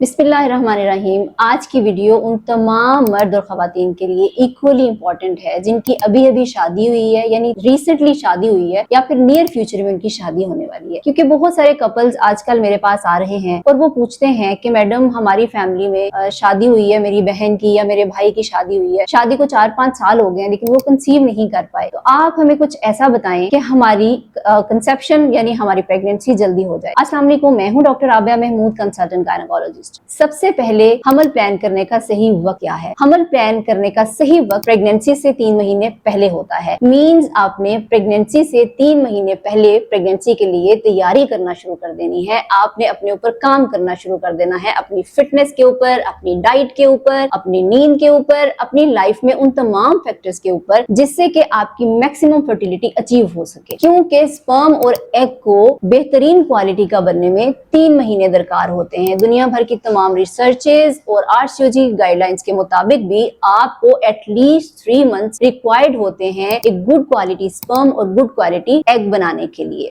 बिस्मिल्लाहिर्रहमानिर्रहीम। आज की वीडियो उन तमाम मर्द और ख़वातीन के लिए इक्वली इम्पोर्टेंट है जिनकी अभी अभी शादी हुई है, यानी रिसेंटली शादी हुई है या फिर नियर फ्यूचर में उनकी शादी होने वाली है। क्योंकि बहुत सारे कपल्स आजकल मेरे पास आ रहे हैं और वो पूछते हैं कि मैडम हमारी फैमिली में शादी हुई है, मेरी बहन की या मेरे भाई की शादी हुई है, शादी को 4-5 साल हो गए हैं लेकिन वो कंसीव नहीं कर पाए। तो आप हमें कुछ ऐसा बताएं कि हमारी कंसेप्शन यानी हमारी प्रेगनेंसी जल्दी हो जाए। अस्सलाम वालेकुम, मैं हूँ doctor Abiya Mahmood, consultant gynaecologist. सबसे पहले हमल प्लान करने का सही वक्त क्या है? हमल प्लान करने का सही वक्त प्रेगनेंसी से 3 महीने पहले होता है। मींस आपने प्रेगनेंसी से 3 महीने पहले प्रेगनेंसी के लिए तैयारी करना शुरू कर देनी है। आपने अपने ऊपर काम करना शुरू कर देना है, अपनी फिटनेस के ऊपर, अपनी डाइट के ऊपर, अपनी नींद के ऊपर, अपनी लाइफ में उन तमाम फैक्टर्स के ऊपर जिससे कि आपकी मैक्सिमम फर्टिलिटी अचीव हो सके। क्योंकि स्पर्म और एग को बेहतरीन क्वालिटी का बनने में 3 महीने दरकार होते हैं। दुनिया भर की तमाम रिसर्चेस और आरसीओजी गाइडलाइंस के मुताबिक भी आपको एटलीस्ट 3 मंथ्स रिक्वायर्ड होते हैं एक गुड क्वालिटी स्पर्म और गुड क्वालिटी एग बनाने के लिए।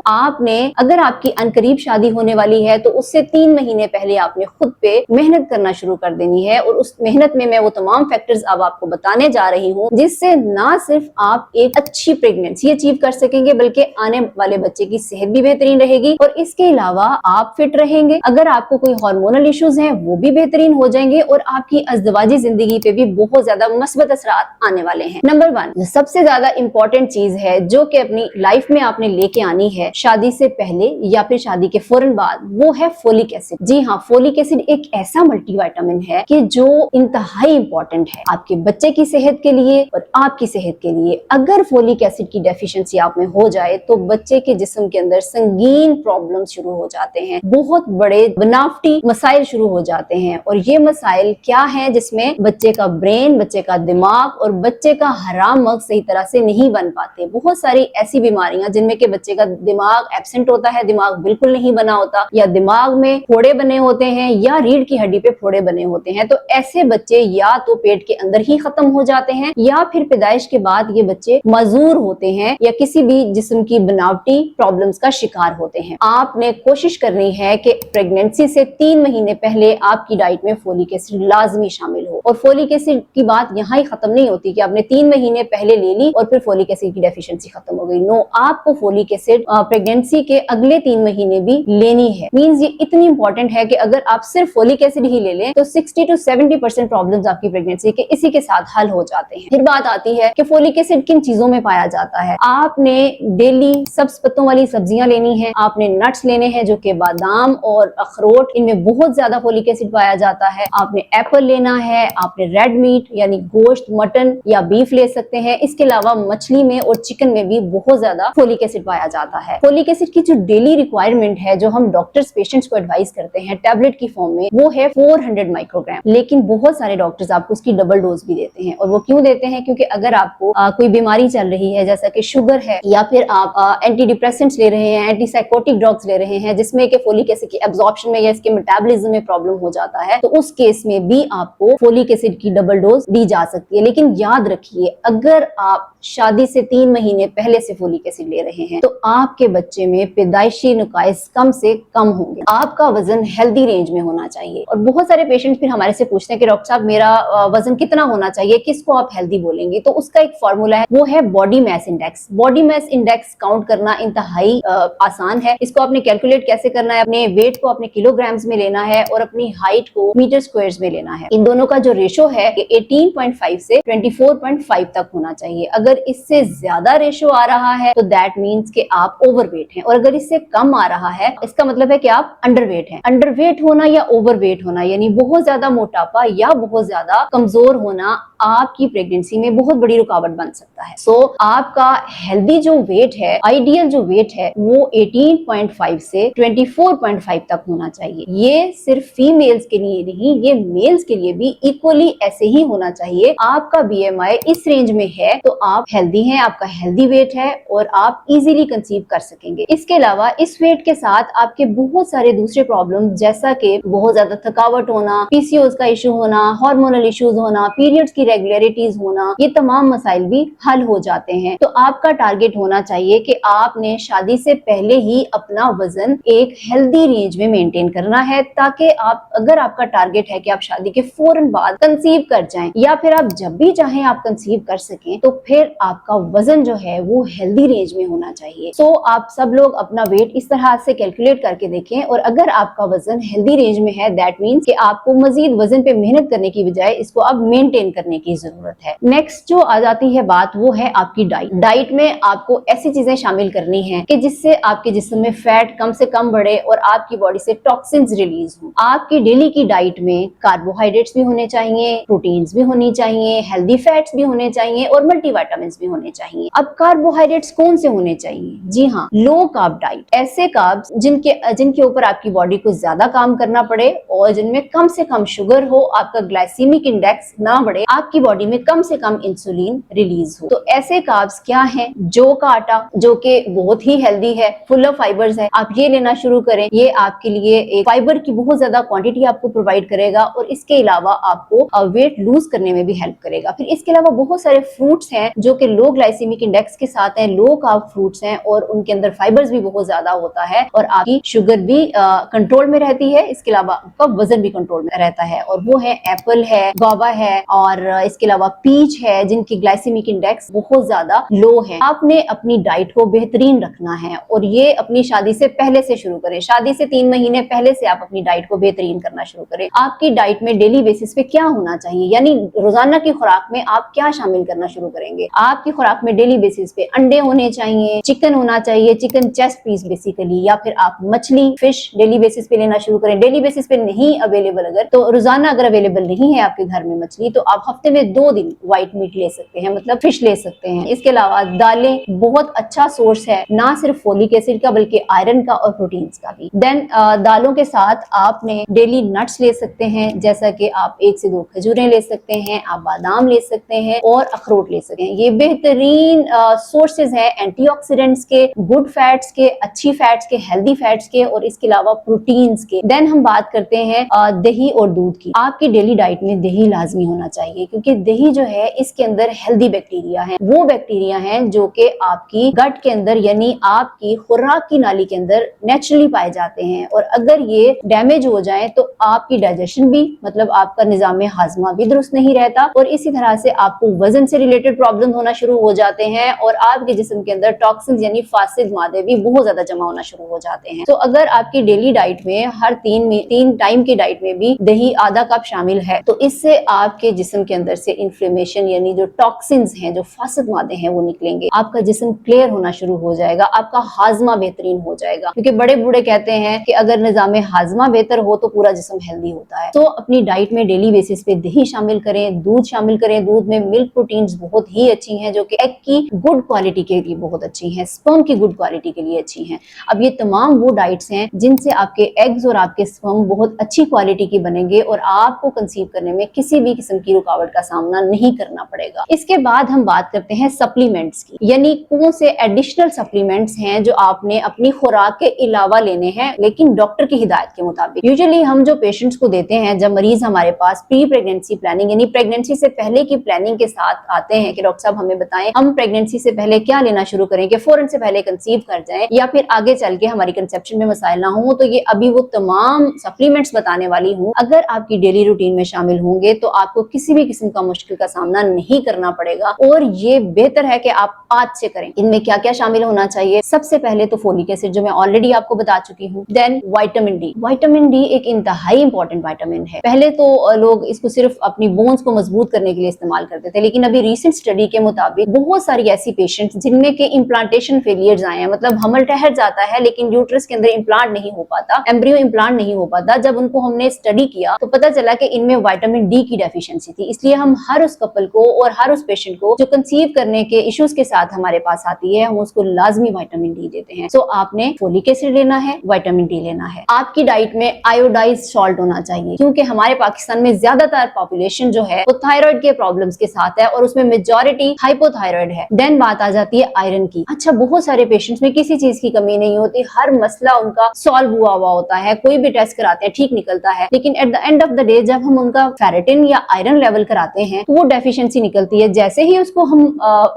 आपने अगर आपकी अनकरीब शादी होने वाली है तो उससे 3 महीने पहले आपने खुद पे मेहनत करना शुरू कर देनी है। और उस मेहनत में मैं वो तमाम फैक्टर्स अब आपको बताने जा रही हूँ जिससे ना सिर्फ आप एक अच्छी प्रेगनेंसी अचीव कर सकेंगे बल्कि आने वाले बच्चे की सेहत भी बेहतरीन रहेगी और इसके अलावा आप फिट रहेंगे। अगर आपको कोई हार्मोनल इश्यूज हैं वो भी बेहतरीन हो जाएंगे और आपकी अज़दवाजी जिंदगी पे भी बहुत ज्यादा मस्बत असरात आने वाले हैं। नंबर 1 सबसे ज्यादा इंपॉर्टेंट चीज है जो कि अपनी लाइफ में आपने लेके आनी है शादी से पहले या फिर शादी के फौरन बाद, वो है फोलिक एसिड। जी हाँ, फोलिक एसिड एक ऐसा मल्टीविटामिन है कि जो इंतहाई इंपॉर्टेंट है आपके बच्चे की सेहत के लिए और आपकी सेहत के लिए। अगर फोलिक एसिड की डेफिशिएंसी आप में हो जाए तो बच्चे के जिस्म के अंदर संगीन प्रॉब्लम शुरू हो जाते हैं, बहुत बड़े बनावटी मसाइल शुरू हो जाते हैं। और ये मसाइल क्या है? जिसमें बच्चे का ब्रेन, बच्चे का दिमाग और बच्चे का हराम मगज सही तरह से नहीं बन पाते। बहुत सारी ऐसी बीमारियां जिनमें के बच्चे का दिमाग एब्सेंट होता है, दिमाग बिल्कुल नहीं बना होता, या दिमाग में फोड़े बने होते हैं या रीढ़ की हड्डी पे फोड़े बने होते हैं। तो ऐसे बच्चे या तो पेट के अंदर ही खत्म हो जाते हैं या फिर पैदाइश के बाद ये बच्चे मजूर होते हैं या किसी भी जिस्म की बनावटी प्रॉब्लम्स का शिकार होते हैं। आपने कोशिश करनी है कि प्रेगनेंसी से 3 महीने पहले आपकी डाइट में फोलिक एसिड लाजमी शामिल हो। और फोलिक एसिड की बात यहाँ ही खत्म नहीं होती कि आपने 3 महीने पहले ले ली और फिर फोलिक एसिड की डेफिशिएंसी खत्म हो गई। नो, आपको फोलिक एसिड प्रेगनेंसी के अगले 3 महीने भी लेनी है। मींस ये इतनी इंपॉर्टेंट है कि अगर आप सिर्फ फोलिक एसिड ही ले लें तो 60 to 70% प्रॉब्लम्स आपकी प्रेगनेंसी के इसी के साथ हल हो जाते हैं। फिर बात आती है कि फोलिक एसिड किन चीजों में पाया जाता है। आपने डेली सब्ज पत्तों वाली सब्जियां लेनी है, आपने नट्स लेने हैं जो कि बादाम और अखरोट, इनमें बहुत ज्यादा फोलिक एसिड पाया जाता है। आपने एप्पल लेना है, आपने रेड मीट यानी गोश्त, मटन या बीफ ले सकते हैं। इसके अलावा मछली में और चिकन में भी बहुत ज्यादा फोलिक एसिड पाया जाता है। फोलिक एसिड की जो डेली रिक्वायरमेंट है जो हम डॉक्टर्स पेशेंट्स को एडवाइस करते हैं टैबलेट की फॉर्म में, वो है 400 माइक्रोग्राम। लेकिन बहुत सारे डॉक्टर्स आपको उसकी डबल डोज भी देते हैं। और वो क्यों देते हैं? क्योंकि अगर आपको कोई बीमारी चल रही है जैसा कि शुगर है या फिर आप एंटी डिप्रेसेंट्स ले रहे हैं, एंटी साइकोटिक ड्रग्स ले रहे हैं जिसमें कि फोलिक एसिड की एब्जॉर्प्शन में या इसके मेटाबॉलिज्म में प्रॉब्लम हो जाता है, तो उस केस में भी आपको फोलिक एसिड की डबल डोज दी जा सकती है। लेकिन याद रखिए, अगर आप शादी से 3 महीने पहले से फोलिक एसिड ले रहे हैं तो आपके बच्चे में पैदाइशी नुकाइस कम से कम होंगे। आपका वजन हेल्दी रेंज में होना चाहिए। और बहुत सारे पेशेंट फिर हमारे से पूछते हैं कि डॉक्टर साहब मेरा वजन कितना होना चाहिए, किसको आप हेल्दी बोलेंगे? तो उसका एक फॉर्मूला है, वो है body mass index. Body mass index count करना इंतहाई आसान है। इसको आपने कैलकुलेट कैसे करना है? अपने वेट को अपने किलोग्राम्स में लेना है और अपनी हाइट को मीटर स्क्वायर्स में लेना है। इन दोनों का जो रेशो है 18.5 से 24.5 तक होना चाहिए। अगर इससे ज्यादा रेशो आ रहा है तो दैट मीन्स कि आप ओवरवेट हैं, और अगर इससे कम आ रहा है इसका मतलब है कि आप अंडरवेट हैं। अंडरवेट होना या ओवरवेट होना यानी बहुत ज्यादा मोटापा या बहुत ज्यादा कमजोर होना आपकी प्रेगनेंसी में बहुत बड़ी रुकावट बन सकता है। आपका हेल्दी जो वेट है, आइडियल जो वेट है, वो 18.5 से 24.5 तक होना चाहिए। ये सिर्फ फीमेल्स के लिए नहीं, ये मेल्स के लिए भी इक्वली ऐसे ही होना चाहिए। आपका बीएमआई इस रेंज में है तो आप हेल्दी हैं, आपका हेल्दी वेट है और आप इजीली कंसीव कर सकेंगे। इसके अलावा इस वेट के साथ आपके बहुत सारे दूसरे प्रॉब्लम जैसा कि बहुत ज्यादा थकावट होना, पीसीओएस का इशू होना, हार्मोनल इश्यूज होना, पीरियड्स की रेगुलरिटीज होना, ये तमाम मसाइल भी हल हो जाते हैं। तो आपका टारगेट होना चाहिए कि आपने शादी से पहले ही अपना वजन एक हेल्दी रेंज में मेंटेन करना है, ताकि आप, अगर आपका टारगेट है कि आप शादी के फौरन बाद कंसीव कर जाएं या फिर आप जब भी चाहें आप कंसीव कर सकें, तो फिर आपका वजन जो है वो हेल्दी रेंज में होना चाहिए। सो आप सब लोग अपना वेट इस तरह से कैलकुलेट करके देखें, और अगर आपका वजन हेल्दी रेंज में है दैट मीन्स कि आपको मजीद वजन पे मेहनत करने की बजाय इसको अब मेंटेन करने की जरूरत है। नेक्स्ट जो आ जाती है बात वो है आपकी डाइट। डाइट में आपको ऐसी चीजें शामिल करनी है कि जिससे आपके जिस्म में फैट कम से कम बढ़े और आपकी बॉडी से टॉक्सिन्स रिलीज हो। आपकी डेली की डाइट में कार्बोहाइड्रेट्स भी होने चाहिए, प्रोटीन्स भी होनी चाहिए, हेल्दी फैट्स भी होने चाहिए और मल्टीविटामिन्स भी होने चाहिए। अब कार्बोहाइड्रेट्स कौन से होने चाहिए? जी हाँ, लो कार्ब डाइट, ऐसे कार्ब्स जिनके ऊपर आपकी बॉडी को ज्यादा काम करना पड़े और जिनमें कम से कम शुगर हो, आपका ग्लाइसीमिक इंडेक्स ना बढ़े, आपकी बॉडी में कम से कम इंसुलिन रिलीज हो। तो ऐसे कार्ब्स क्या हैं? जौ का आटा, जो कि बहुत ही हेल्दी है, फुल ऑफ फाइबर्स है, आप ये लेना शुरू करें। ये आपके लिए एक फाइबर की बहुत ज्यादा क्वांटिटी आपको प्रोवाइड करेगा और इसके अलावा आपको वेट लूज करने में भी हेल्प करेगा। फिर इसके अलावा बहुत सारे फ्रूट्स हैं जो कि लो ग्लाइसीमिक इंडेक्स के साथ हैं, लो कार्ब फ्रूट्स हैं और उनके अंदर फाइबर्स भी बहुत ज्यादा होता है और आपकी शुगर भी कंट्रोल में रहती है। इसके अलावा आपका वजन भी कंट्रोल में रहता है, और वो है एप्पल है, गुआवा है और इसके अलावा पीच है, जिनकी ग्लाइसीमिक इंडेक्स बहुत ज्यादा लो है। आपने अपनी डाइट को बेहतरीन रखना है और ये अपनी शादी से पहले से शुरू करें। शादी से 3 महीने पहले से आप अपनी डाइट को बेहतरीन करना शुरू करें। आपकी डाइट में डेली बेसिस पे क्या होना चाहिए, यानी रोजाना की खुराक में आप क्या शामिल करना शुरू करेंगे? आपकी खुराक में डेली बेसिस पे अंडे होने चाहिए, चिकन होना चाहिए, चिकन चेस्ट पीस बेसिकली, या फिर आप मछली, फिश डेली बेसिस पे लेना शुरू करें। डेली बेसिस पे नहीं अवेलेबल, अगर तो रोजाना अगर अवेलेबल नहीं है आपके घर में मछली, तो आप हफ्ते में 2 दिन व्हाइट मीट ले सकते हैं, मतलब फिश ले सकते हैं। इसके अलावा दालें बहुत अच्छा सोर्स है, ना सिर्फ फोलिक एसिड का बल्कि आयरन का और प्रोटीन्स का भी। देन दालों के साथ आपने डेली नट्स ले सकते हैं, जैसा कि आप 1 से 2 खजूरें ले सकते हैं, आप बादाम ले सकते हैं और अखरोट ले सकते हैं। ये बेहतरीन सोर्सेज हैं एंटीऑक्सीडेंट्स के, गुड फैट्स के, अच्छी फैट्स के, हेल्दी फैट्स के और इसके अलावा प्रोटीन्स के। देन हम बात करते हैं दही और दूध की। आपकी डेली डाइट में दही लाजमी होना चाहिए, क्योंकि दही जो है इसके अंदर हेल्दी बैक्टीरिया है, वो बैक्टीरिया हैं जो कि आपकी गट के अंदर यानी आपकी खुराक की नाली के अंदर नेचुरली पाए जाते हैं, और अगर ये डैमेज हो जाए तो आपकी डाइजेशन भी, मतलब आपका निजाम हाजमा भी दुरुस्त नहीं रहता और इसी तरह से आपको वजन से रिलेटेड प्रॉब्लम होना शुरू हो जाते हैं और आपके जिस्म के अंदर टॉक्सिन्स यानी फासिद मादे भी बहुत ज्यादा जमा होना शुरू हो जाते हैं। तो अगर आपकी डेली डाइट में हर 3 टाइम की डाइट में भी दही आधा कप शामिल है, तो इससे आपके जिस्म के अंदर से इन्फ्लेमेशन यानी जो टॉक्सिन्स हैं, जो फासिद मादे हैं, वो निकलेंगे। आपका जिस्म क्लियर होना शुरू हो जाएगा, आपका हाजमा बेहतरीन हो जाएगा, क्योंकि बड़े बूढ़े कहते हैं कि अगर निजाम हाजमा बेहतर हो तो पूरा जिस्म हेल्दी होता है। तो अपनी डाइट में डेली बेसिस पे दही शामिल करें, दूध शामिल करें। दूध में मिल्क प्रोटीन्स बहुत ही अच्छी हैं, जो कि एग की गुड क्वालिटी के लिए बहुत अच्छी हैं, स्पर्म की गुड क्वालिटी के लिए अच्छी हैं। अब ये तमाम वो डाइट्स हैं जिनसे आपके एग्स और आपके स्पर्म बहुत अच्छी क्वालिटी के बनेंगे और आपको कंसीव करने में किसी भी किस्म की रुकावट का सामना नहीं करना पड़ेगा। इसके बाद हम बात करते हैं सप्लीमेंट्स की, यानी कौन से एडिशनल सप्लीमेंट्स हैं जो आपने अपनी खुराक के अलावा लेने हैं, लेकिन डॉक्टर की हिदायत के मुताबिक। यूजुअली हम जो पेशेंट्स को देते हैं, जब मरीज हमारे पास प्री प्रेगनेंसी प्लानिंग यानी प्रेगनेंसी से पहले की प्लानिंग के साथ आते हैं कि डॉक्टर साहब हमें बताएं हम प्रेगनेंसी से पहले क्या लेना शुरू करें कि फौरन से पहले कंसीव कर जाएं या फिर आगे चल के हमारी कंसेप्शन में मसाइल ना हो, तो ये अभी वो तमाम सप्लीमेंट्स बताने वाली हूँ। अगर आपकी डेली रूटीन में शामिल होंगे तो आपको किसी भी किस्म का मुश्किल का सामना नहीं करना पड़ेगा और ये बेहतर है कि आप आज से करें। इनमें क्या क्या शामिल होना चाहिए? सबसे पहले तो फोलिक एसिड, जो मैं ऑलरेडी आपको बता चुकी हूँ। Then vitamin D. Vitamin D एक इंतहाई इंपॉर्टेंट विटामिन है। पहले तो लोग इसको सिर्फ अपनी बोन्स को मजबूत करने के लिए इस्तेमाल करते थे, लेकिन अभी रिसेंट स्टडी के मुताबिक बहुत सारी ऐसी पेशेंट्स जिनमें के इम्प्लांटेशन फेलियर्स आए हैं, मतलब हमल ठहर जाता है लेकिन यूट्रस के अंदर इम्प्लांट नहीं हो पाता, एम्ब्रियो इम्प्लांट नहीं हो पाता। जब उनको हमने स्टडी किया तो पता चला कि इनमें विटामिन डी की डेफिशिएंसी थी। इसलिए हम हर उस कपल को और हर उस पेशेंट को जो कंसीव करने के इश्यूज के साथ हमारे पास आती है, हम उसको लाजमी विटामिन डी देते हैं। सो आपने फोलिक एसिड लेना है, विटामिन डी लेना है। आपकी डाइट में आयोडाइज्ड सॉल्ट होना चाहिए, क्योंकि हमारे पाकिस्तान में ज्यादातर पॉपुलेशन जो है वो थायराइड के प्रॉब्लम्स के साथ है और उसमें मेजॉरिटी ऑलरेडी हाइपोथायराइड है। देन बात आ जाती है आयरन की। अच्छा, बहुत सारे पेशेंट्स में किसी चीज की कमी नहीं होती, हर मसला उनका सॉल्व हुआ होता है, कोई भी टेस्ट कराते हैं ठीक निकलता है, लेकिन at the end of the day जब हम उनका फेरेटिन या आयरन लेवल कराते हैं तो वो डेफिशिएंसी निकलती है। जैसे ही उसको हम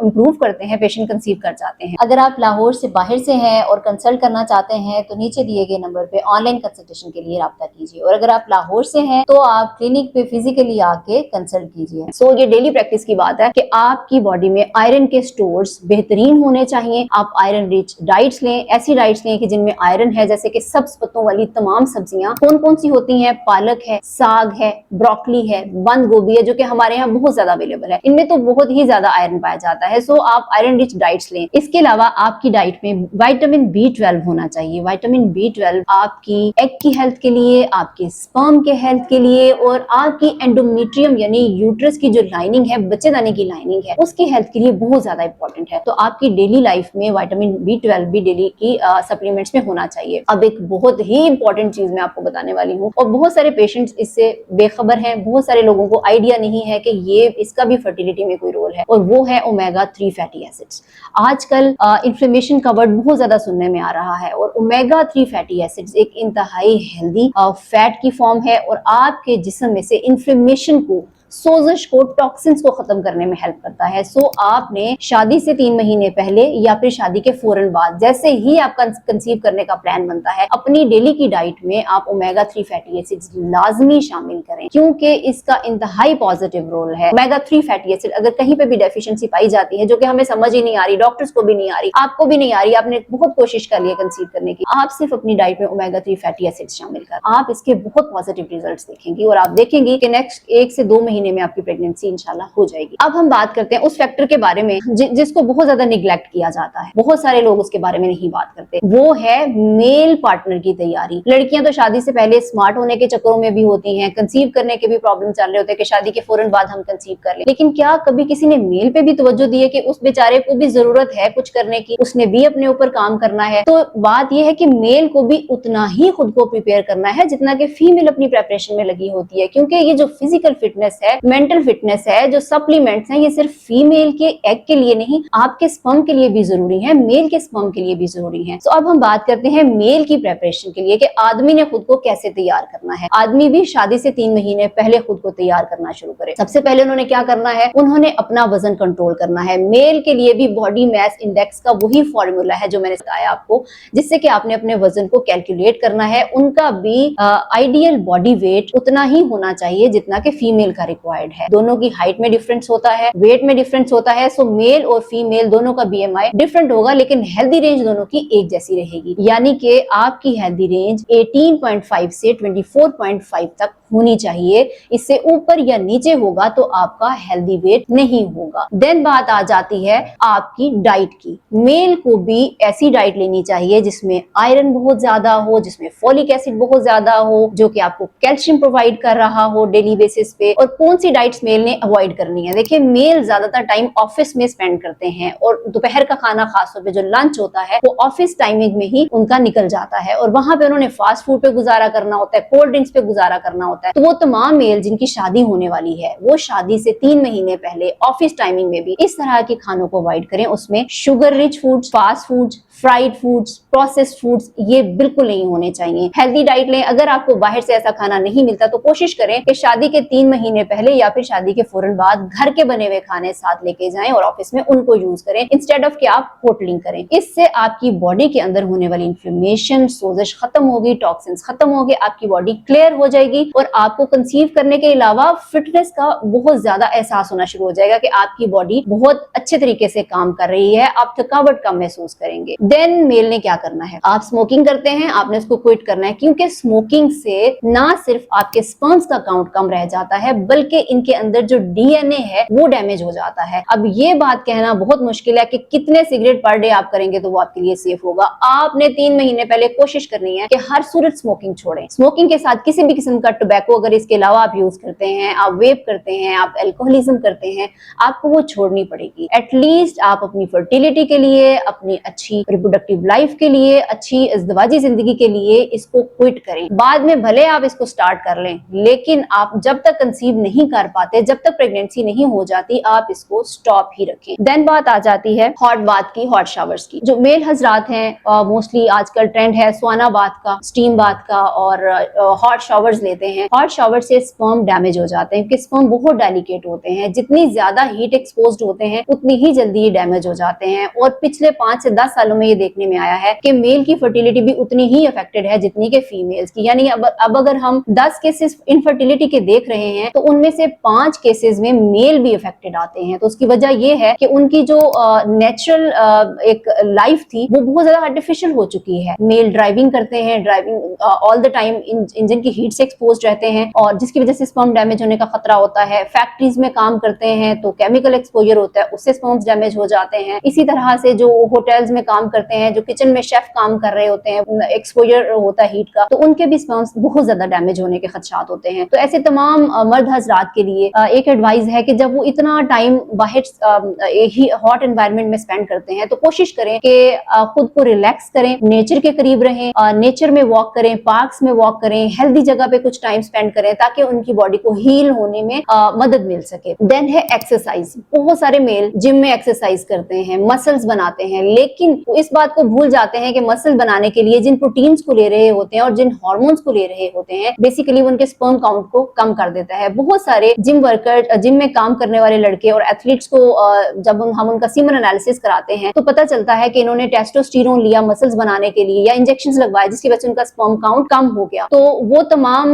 इंप्रूव करते हैं, पेशेंट कंसीव कर जाते हैं। अगर आप लाहौर से बाहर से हैं और कंसल्ट करना चाहते हैं तो नीचे दिए गए नंबर पे ऑनलाइन कंसल्टेशन के लिए राब्ता कीजिए, और अगर आप लाहौर से हैं तो आप क्लिनिक पे फिजिकली आके कंसल्ट कीजिए। सो ये डेली प्रैक्टिस की बात है कि आपकी बॉडी में आयरन के स्टोर्स बेहतरीन होने चाहिए। आप आयरन रिच डाइट्स लें, ऐसी डाइट्स लें कि जिनमें आयरन है, जैसे कि सब्ज पत्तों वाली तमाम सब्जियां कौन कौन सी होती हैं, पालक है, साग है, ब्रोकली है, बंद गोभी है, जो कि हमारे यहाँ बहुत ज्यादा अवेलेबल है, इनमें तो बहुत ही ज्यादा आयरन पाया जाता है। सो आप आयरन रिच डाइट्स लें। इसके अलावा आपकी डाइट में विटामिन B12 होना चाहिए। विटामिन B12 आपकी एग की हेल्थ के लिए, आपके स्पर्म के हेल्थ के लिए, और आपकी एंडोमेट्रियम यानी यूट्रस की जो लाइनिंग है, बच्चेदानी की लाइनिंग है, उसकी हेल्थ के लिए बहुत ज्यादा इंपॉर्टेंट है। तो आपकी डेली लाइफ में विटामिन B12 भी डेली की सप्लीमेंट्स में होना चाहिए। अब एक बहुत ही इंपॉर्टेंट चीज मैं आपको बताने वाली हूँ, और बहुत सारे पेशेंट्स इससे बेखबर हैं, बहुत सारे लोगों को आइडिया नहीं है कि ये इसका भी फर्टिलिटी में कोई रोल है, और वो है ओमेगा 3 फैटी एसिड्स। आजकल इन्फ्लेमेशन का वर्ड बहुत ज्यादा सुनने में आ रहा है, और ओमेगा 3 फैटी एसिड्स एक इंतहाई हेल्दी फैट की फॉर्म है, और आपके जिस्म में से इन्फ्लेमेशन को, सोजश को, टॉक्सिन्स को खत्म करने में हेल्प करता है। सो आपने शादी से 3 महीने पहले या फिर शादी के फौरन बाद, जैसे ही आपका कंसीव करने का प्लान बनता है, अपनी डेली की डाइट में आप ओमेगा 3 फैटी एसिड्स लाजमी शामिल करें, क्योंकि इसका इंतहाई पॉजिटिव रोल है। ओमेगा 3 फैटी एसिड अगर कहीं पे भी डेफिशिएंसी पाई जाती है, जो कि हमें समझ ही नहीं आ रही, डॉक्टर्स को भी नहीं आ रही, आपको भी नहीं आ रही, आपने बहुत कोशिश कर ली है कंसीव करने की, आप सिर्फ अपनी डाइट में ओमेगा 3 फैटी एसिड्स शामिल कर, आप इसके बहुत पॉजिटिव रिजल्ट्स देखेंगी, और आप देखेंगी कि नेक्स्ट 1 से 2 महीने में आपकी प्रेगनेंसी इंशाल्लाह हो जाएगी। अब हम बात करते हैं उस फैक्टर के बारे में जिसको बहुत ज्यादा निगलेक्ट किया जाता है, बहुत सारे लोग उसके बारे में नहीं बात करते, वो है मेल पार्टनर की तैयारी। लड़कियां तो शादी से पहले स्मार्ट होने के चक्करों में भी होती हैं, कंसीव करने के भी प्रॉब्लम चल रहे होते हैं कि शादी के फौरन बाद हम कंसीव कर लें, लेकिन क्या कभी किसी ने मेल पे भी तवज्जो दी है कि उस बेचारे को भी जरूरत है कुछ करने की, उसने भी अपने ऊपर काम करना है। तो बात यह है कि मेल को भी उतना ही खुद को प्रिपेयर करना है जितना कि फीमेल अपनी प्रेपरेशन में लगी होती है, क्योंकि ये जो फिजिकल फिटनेस है, मेंटल फिटनेस है, जो सप्लीमेंट्स हैं, ये सिर्फ फीमेल के एग के लिए नहीं, आपके स्पर्म के लिए भी जरूरी है, मेल के स्पर्म के लिए भी जरूरी है। तो अब हम बात करते हैं मेल की प्रेपरेशन के लिए कि आदमी ने खुद को कैसे तैयार करना है। आदमी भी शादी से 3 महीने पहले खुद को तैयार करना शुरू करे। सबसे पहले उन्होंने क्या करना है, उन्होंने अपना वजन कंट्रोल करना है। मेल के लिए भी बॉडी मास इंडेक्स का वही फॉर्मूला है जो मैंने बताया आपको, जिससे कि आपने अपने वजन को कैलकुलेट करना है। उनका भी आइडियल बॉडी वेट उतना ही होना चाहिए जितना कि फीमेल का रिक्वायर्ड है। दोनों की हाइट में डिफरेंस होता है, वेट में डिफरेंस होता है, सो मेल और फीमेल दोनों का BMI डिफरेंट होगा, लेकिन हेल्दी रेंज दोनों की एक जैसी रहेगी। यानी कि आपकी हेल्दी रेंज 18.5 से 24.5 तक होनी चाहिए। इससे ऊपर या नीचे होगा तो आपका हेल्दी वेट नहीं होगा। देन बात आ जाती है आपकी डाइट की। मेल को भी ऐसी डाइट लेनी चाहिए जिसमें आयरन बहुत ज्यादा हो, जिसमें फोलिक एसिड बहुत ज्यादा हो, जो कि आपको कैल्शियम प्रोवाइड कर रहा हो डेली बेसिस पे। और कौन सी डाइट्स मेल ने अवॉइड करनी है? देखिए, मेल ज्यादातर टाइम ऑफिस में स्पेंड करते हैं, और दोपहर का खाना खासतौर पे जो लंच होता है वो ऑफिस टाइमिंग में ही उनका निकल जाता है, और वहां पे उन्होंने फास्ट फूड पे गुजारा करना होता है, कोल्ड ड्रिंक्स पे गुजारा करना होता है। तो वो तमाम मेल जिनकी शादी होने वाली है, वो शादी से 3 महीने पहले ऑफिस टाइमिंग में भी इस तरह के खानों को अवॉइड करें। उसमें sugar rich foods, fast foods, fried foods, processed foods, ये बिल्कुल नहीं होने चाहिए। हेल्दी डाइट लें। अगर आपको बाहर से ऐसा खाना नहीं मिलता तो कोशिश करें कि शादी के 3 महीने पहले या फिर शादी के फौरन बाद घर के बने हुए खाने साथ लेके जाएं और ऑफिस में उनको यूज करें, इंस्टेड ऑफ कि आप होटलिंग करें। इससे आपकी बॉडी के अंदर होने वाली इन्फ्लेमेशन, सोजिश खत्म होगी, टॉक्सिन्स खत्म होंगे, आपकी बॉडी क्लियर हो जाएगी, और आपको कंसीव करने के अलावा फिटनेस का बहुत ज्यादा एहसास होना शुरू हो जाएगा कि आपकी बॉडी बहुत अच्छे तरीके से काम कर रही है, आप थकावट कम महसूस करेंगे। देन मेल ने क्या करना है? आप स्मोकिंग करते हैं, आपने उसको क्विट करना है, क्योंकि स्मोकिंग से ना सिर्फ आपके स्पर्म्स का काउंट कम रह जाता है, बल्कि इनके अंदर जो DNA है वो डैमेज हो जाता है। अब ये बात कहना बहुत मुश्किल है कि कितने सिगरेट पर डे आप करेंगे तो वो आपके लिए सेफ होगा। आपने 3 महीने पहले कोशिश करनी है कि हर सूरत स्मोकिंग छोड़ें। स्मोकिंग के साथ किसी भी किस्म का टोबैको टोबैको अगर इसके अलावा आप यूज करते हैं, आप वेप करते हैं, आप अल्कोहलिज्म करते हैं, आपको वो छोड़नी पड़ेगी। एटलीस्ट आप अपनी फर्टिलिटी के लिए, अपनी अच्छी रिप्रोडक्टिव लाइफ के लिए, अच्छी इज़्दिवाजी जिंदगी के लिए इसको क्विट करें। बाद में भले आप इसको स्टार्ट कर लें, लेकिन आप जब तक कंसीव नहीं कर पाते, जब तक प्रेगनेंसी नहीं हो जाती, आप इसको स्टॉप ही रखें। देन बात आ जाती है हॉट बाथ की, हॉट शावर्स की। जो मेल हजरात हैं, मोस्टली आजकल ट्रेंड है स्वाना बाथ का, स्टीम बाथ का, और हॉट शावर्स लेते हैं। हॉट शावर से स्पर्म डैमेज हो जाते हैं, क्योंकि स्पर्म बहुत डेलिकेट होते हैं। जितनी ज्यादा हीट एक्सपोज्ड होते हैं उतनी ही जल्दी ये डैमेज हो जाते हैं। और पिछले 5 से 10 सालों में ये देखने में आया है कि मेल की फर्टिलिटी भी उतनी ही अफेक्टेड है जितनी के फीमेल्स की। यानी अब अगर हम 10 केसेस इनफर्टिलिटी के देख रहे हैं तो उनमें से 5 केसेस में मेल भी अफेक्टेड आते हैं। तो उसकी वजह ये है कि उनकी जो नेचुरल एक लाइफ थी वो बहुत ज्यादा आर्टिफिशियल हो चुकी है। मेल ड्राइविंग करते हैं, driving all the time engine की हीट से एक्सपोज रहते हैं, और जिसकी वजह से स्पर्म डैमेज होने का खतरा होता है। फैक्ट्रीज में काम करते हैं तो केमिकल एक्सपोजर होता है, उससे स्पर्म्स डैमेज हो जाते हैं। इसी तरह से जो होटल्स में काम करते हैं, जो किचन में शेफ काम कर रहे होते हैं, एक्सपोजर होता है हीट का, तो उनके भी स्पर्म्स बहुत ज्यादा डैमेज होने के खदशात होते हैं। तो ऐसे तमाम मर्द हजरात के लिए एक एडवाइस है कि जब वो इतना टाइम बाहर ही हॉट एनवायरनमेंट में स्पेंड करते हैं तो कोशिश करें कि खुद को रिलैक्स करें, नेचर के करीब रहें, नेचर में वॉक करें, पार्क्स में वॉक करें, हेल्दी जगह पे कुछ टाइम स्पेंड करें, ताकि उनकी बॉडी को हील होने में मदद मिल सके। देन है एक्सरसाइज। बहुत सारे मेल जिम में एक्सरसाइज करते हैं, मसल्स बनाते हैं, लेकिन वो इस बात को भूल जाते हैं कि मसल बनाने के लिए जिन प्रोटीन्स को ले रहे होते हैं और जिन हार्मोन्स को ले रहे होते हैं, बेसिकली उनके स्पर्म काउंट को कम कर देता है। बहुत सारे जिम वर्कर, जिम में काम करने वाले लड़के और एथलीट्स को जब हम उनका सीमन एनालिसिस कराते हैं तो पता चलता है कि इन्होंने टेस्टोस्टेरोन लिया मसल्स बनाने के लिए, या इंजेक्शंस लगवाए, जिसकी वजह से उनका स्पर्म काउंट कम हो गया। तो वो तमाम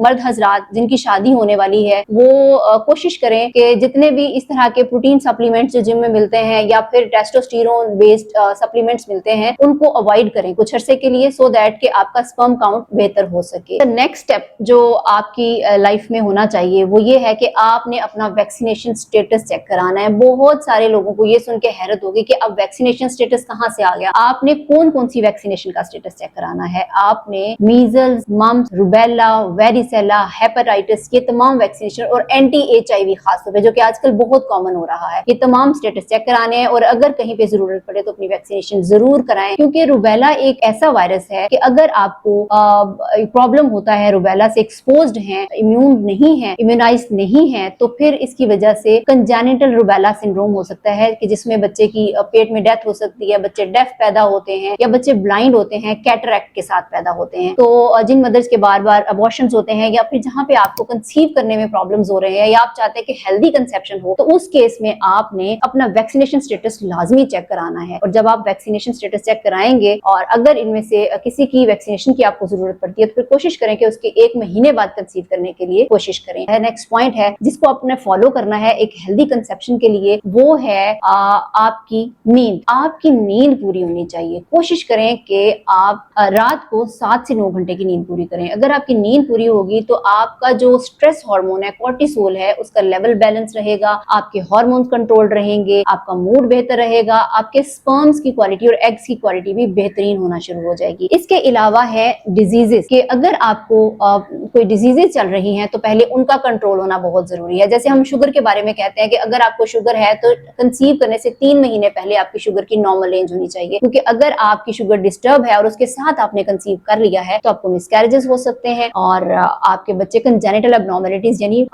मर्द हजरात जिनकी शादी होने वाली है, वो कोशिश करें कि जितने भी इस तरह के प्रोटीन सप्लीमेंट्स जो जिम में मिलते हैं या फिर टेस्टोस्टेरोन बेस्ड सप्लीमेंट्स मिलते हैं, उनको अवॉइड करें कुछ अरसे के लिए, सो दैट कि आपका स्पर्म काउंट बेहतर हो सके। नेक्स्ट स्टेप जो आपकी लाइफ में होना चाहिए वो ये है कि आपने अपना वैक्सीनेशन स्टेटस चेक कराना है। बहुत सारे लोगों को ये सुन के हैरत होगी कि अब वैक्सीनेशन स्टेटस कहां से आ गया। आपने कौन कौन सी वैक्सीनेशन का स्टेटस चेक कराना है। आपने measles, mumps, rubella, varicella, hepatitis, ये तमाम वैक्सीनेशन, और एंटी HIV खास तौर पे जो कि आजकल बहुत कॉमन हो रहा है, ये तमाम स्टेटस चेक कराने हैं। और अगर कहीं पे जरूरत पड़े तो अपनी वैक्सीनेशन जरूर कराएं, क्योंकि रुबेला एक ऐसा वायरस है कि अगर आपको प्रॉब्लम होता है, रुबेला से एक्सपोज्ड हैं, इम्यून नहीं है, इम्यूनाइज नहीं है, तो फिर इसकी वजह से कंजेनिटल रुबेला सिंड्रोम हो सकता है कि जिसमें बच्चे की पेट में डेथ हो सकती है, बच्चे डेफ पैदा होते हैं या बच्चे ब्लाइंड होते हैं, कैटरैक्ट के साथ पैदा होते हैं। तो जिन मदर्स के बार बार अबॉर्शंस होते हैं, या फिर जहां पे आपको कंसीव करने में प्रॉब्लम्स हो रहे हैं, या आप चाहते हैं कि हेल्दी कंसेप्शन हो, तो उस केस में आपने अपना वैक्सीनेशन स्टेटस लाजमी चेक कराना है। और जब आप वैक्सीनेशन स्टेटस चेक कराएंगे और अगर इनमें से किसी की वैक्सीनेशन की आपको जरूरत पड़ती है तो फिर कोशिश करें कि उसके 1 महीने बाद कंसीव करने के लिए कोशिश करें। नेक्स्ट पॉइंट है जिसको आपने फॉलो करना है एक हेल्दी कंसेप्शन के लिए, वो है आपकी नींद। आपकी नींद पूरी होनी चाहिए। कोशिश करें कि आप रात को 7 से 9 घंटे की नींद पूरी करें। अगर आपकी नींद पूरी होगी तो आपका जो स्ट्रेस हार्मोन है, कोर्टिसोल है, उसका लेवल बैलेंस रहेगा, आपके हार्मोन्स कंट्रोल रहेंगे, आपका मूड बेहतर रहेगा, आपके स्पर्म्स की क्वालिटी और एग्स की क्वालिटी भी बेहतरीन होना शुरू हो जाएगी। इसके अलावा है डिजीजेस, कि अगर आपको कोई डिजीजेस चल रही हैं तो पहले उनका कंट्रोल होना बहुत जरूरी है। जैसे हम शुगर के बारे में कहते हैं कि अगर आपको शुगर है तो कंसीव करने से 3 महीने पहले आपकी शुगर की नॉर्मल रेंज होनी चाहिए, क्योंकि अगर आपकी शुगर डिस्टर्ब है और उसके साथ आपने कंसीव कर लिया है तो आपको मिसकैरेजेस हो सकते हैं और आपके बच्चे कंजेनिटल एब्नॉर्मलिटीज यानी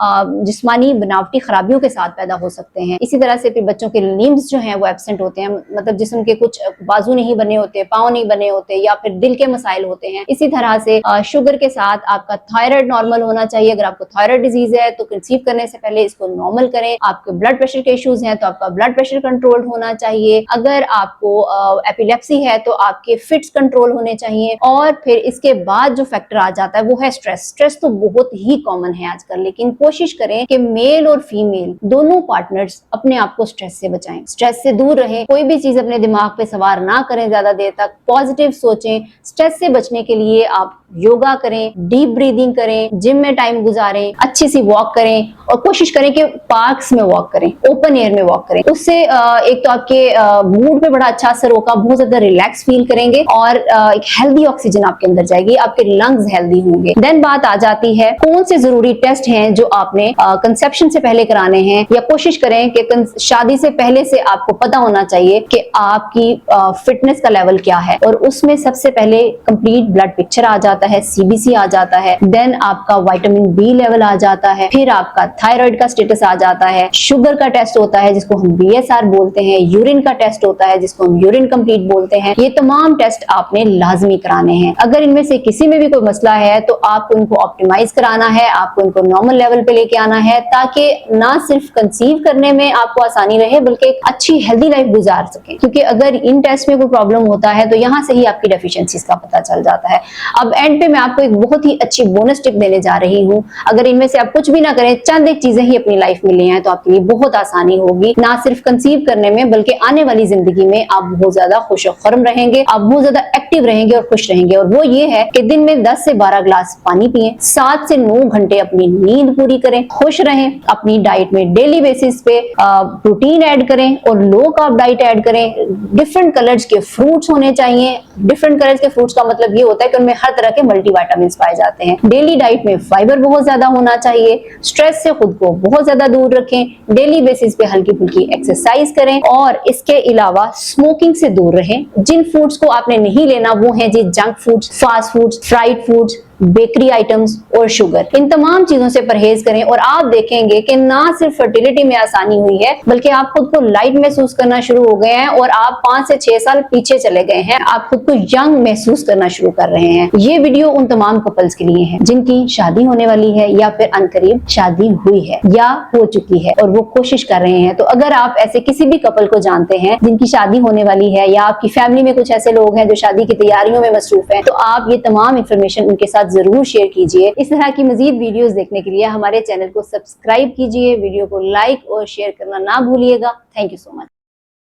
जिस्मानी बनावटी खराबियों के साथ पैदा हो सकते हैं। इसी तरह से फिर बच्चों के लिम्ब्स जो हैं वो एब्सेंट होते हैं, मतलब जिस्म के कुछ बाजू नहीं बने होते, पाँव नहीं बने होते, या फिर दिल के मसाइल होते हैं। इसी तरह से शुगर के साथ आपका थायराइड नॉर्मल होना चाहिए। अगर आपको थायराइड डिजीज है तो कंसीव करने से पहले इसको नॉर्मल करें। आपके ब्लड प्रेशर के इश्यूज हैं तो आपका ब्लड प्रेशर कंट्रोल होना चाहिए। अगर आपको एपिलेप्सी है तो आपके फिट्स कंट्रोल होने चाहिए। और फिर इसके बाद जो फैक्टर आ जाता है वो है स्ट्रेस। स्ट्रेस तो बहुत ही कॉमन है आजकल, लेकिन कोशिश करें कि मेल और फीमेल दोनों पार्टनर्स अपने आप को स्ट्रेस से बचाएं, स्ट्रेस से दूर रहें। कोई भी चीज अपने दिमाग पे सवार ना करें ज्यादा देर तक, पॉजिटिव सोचें। स्ट्रेस से बचने के लिए आप योगा करें, डीप ब्रीदिंग करें, जिम में टाइम गुजारें, अच्छी सी वॉक करें और कोशिश करें कि पार्क्स में वॉक करें, ओपन एयर में वॉक करें। उससे एक तो आपके मूड पे बड़ा अच्छा असर होगा, बहुत ज्यादा रिलैक्स फील करेंगे और एक हेल्दी ऑक्सीजन आपके अंदर जाएगी, आपके लंग्स हेल्दी होंगे। देन बात आ जाती है कौन से जरूरी टेस्ट हैं जो आपने कंसेप्शन से पहले कराने हैं, या कोशिश करें कि शादी से पहले से आपको पता होना चाहिए कि आपकी फिटनेस का लेवल क्या है। और उसमें सबसे पहले कंप्लीट ब्लड पिक्चर आ जाता है, सीबीसी आ जाता है, देन आपका विटामिन बी लेवल आ जाता है, फिर आपका थायराइड का स्टेटस आ जाता है, शुगर का टेस्ट होता है जिसको हम बीएसआर बोलते हैं, यूरिन का टेस्ट होता है जिसको हम यूरिन कंप्लीट बोलते हैं। ये तमाम टेस्ट आपने लाजमी कराने हैं। अगर इनमें से किसी में भी कोई मसला है तो आपको इनको ऑप्टिमाइज कराना है, आपको इनको नॉर्मल लेवल पे लेके आना है, ताकि ना सिर्फ कंसीव करने में आपको आसानी रहे बल्कि एक अच्छी हेल्दी लाइफ गुजार सके। क्योंकि अगर इन टेस्ट में कोई प्रॉब्लम होता है तो यहाँ से ही आपकी डेफिशिएंसीज का पता चल जाता है। अब एंड पे मैं आपको एक बहुत ही अच्छी बोनस टिप देने जा रही हूँ। अगर इनमें से आप कुछ भी ना करें, चंद एक चीजें ही अपनी लाइफ में ले आए तो आपके लिए बहुत आसानी होगी, ना सिर्फ कंसीव करने में बल्कि आने वाली जिंदगी में आप बहुत ज्यादा खुश और खर्म रहेंगे, आप बहुत ज्यादा एक्टिव रहेंगे और खुश रहेंगे। और वो ये है कि दिन में 10 से 12 ग्लास पानी पिए, 7 से 9 घंटे अपनी नींद पूरी करें, खुश रहें, अपनी डाइट में डेली बेसिस पे प्रोटीन ऐड करें और लो कार्ब डाइट ऐड करें। डिफरेंट कलर्स के फ्रूट्स होने चाहिए। डिफरेंट कलर्स के फ्रूट्स का मतलब ये होता है कि उनमें हर तरह के मल्टीविटामिन्स पाए जाते हैं। डेली डाइट में फाइबर बहुत ज्यादा होना चाहिए। स्ट्रेस से खुद को बहुत ज्यादा दूर रखें, डेली बेसिस पे हल्की फुल्की एक्सरसाइज करें और इसके अलावा स्मोकिंग से दूर रहें। जिन फूड्स को आपने नहीं लेना वो है जी junk foods, fast foods, fried foods, bakery items और शुगर। इन तमाम चीजों से परहेज करें और आप देखेंगे कि ना सिर्फ फर्टिलिटी में आसानी हुई है बल्कि आप खुद को लाइट महसूस करना शुरू हो गए हैं और आप 5 से 6 साल पीछे चले गए हैं। आप खुद को यंग महसूस करना शुरू कर रहे हैं। ये वीडियो उन तमाम कपल्स के लिए है जिनकी शादी होने वाली है या फिर अनकरीब शादी हुई है या हो चुकी है और वो कोशिश कर रहे हैं। तो अगर आप ऐसे किसी भी कपल को जानते हैं जिनकी शादी होने वाली है या आपकी फैमिली में कुछ ऐसे लोग हैं जो शादी की तैयारियों में मसरूफ हैं, तो आप ये तमाम इंफॉर्मेशन उनके साथ जरूर शेयर कीजिए। इस तरह की मजीद वीडियोस देखने के लिए हमारे चैनल को सब्सक्राइब कीजिए, वीडियो को लाइक और शेयर करना ना भूलिएगा। Thank you so much.